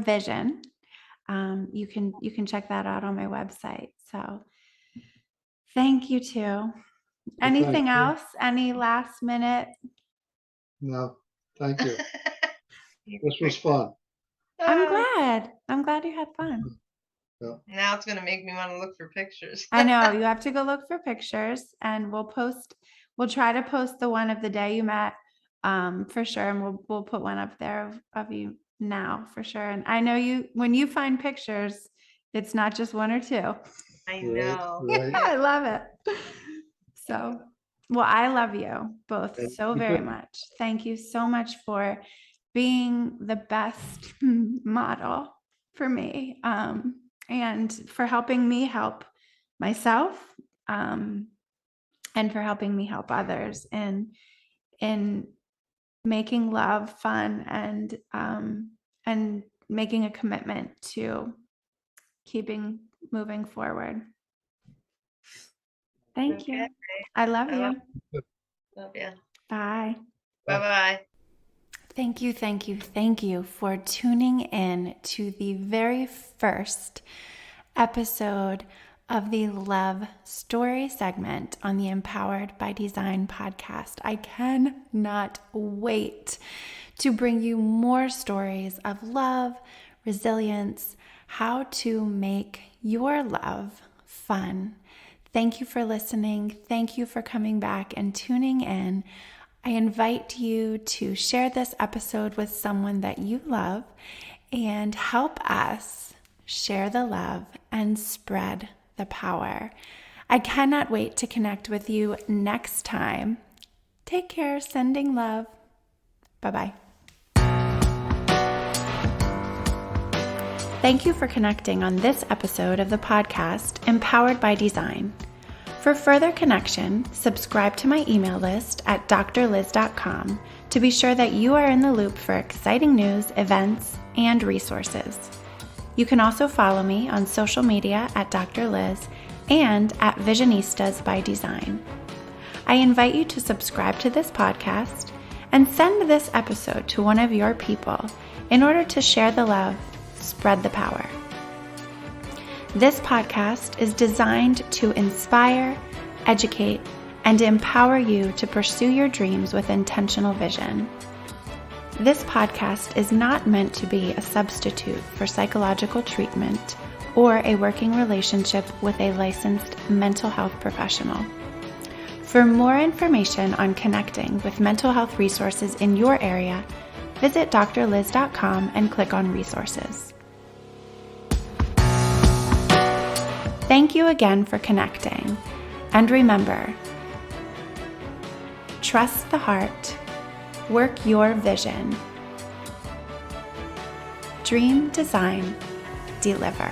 vision, you can check that out on my website. So thank you too. Anything else? Any last minute? No, thank you. This was fun. I'm glad you had fun. Yeah. Now it's going to make me want to look for pictures. I know, you have to go look for pictures, and we'll try to post the one of the day you met, for sure. And we'll put one up there of you now for sure. And I know when you find pictures, it's not just one or two. I know. Right. I love it. So, well, I love you both so very much. Thank you so much for being the best model for me, and for helping me help myself, and for helping me help others in making love fun, and making a commitment to keeping moving forward. Thank you. I love you. Love you. Bye. Bye-bye. Thank you for tuning in to the very first episode of the Love Story segment on the Empowered by Design podcast. I cannot wait to bring you more stories of love, resilience, how to make your love fun. Thank you for listening. Thank you for coming back and tuning in. I invite you to share this episode with someone that you love and help us share the love and spread the power. I cannot wait to connect with you next time. Take care. Sending love. Bye-bye. Thank you for connecting on this episode of the podcast, Empowered by Design. For further connection, subscribe to my email list at drliz.com to be sure that you are in the loop for exciting news, events, and resources. You can also follow me on social media at Dr. Liz and at Visionistas by Design. I invite you to subscribe to this podcast and send this episode to one of your people in order to share the love, spread the power. This podcast is designed to inspire, educate, and empower you to pursue your dreams with intentional vision. This podcast is not meant to be a substitute for psychological treatment or a working relationship with a licensed mental health professional. For more information on connecting with mental health resources in your area, visit drliz.com and click on resources. Thank you again for connecting, and remember, trust the heart, work your vision, dream, design, deliver.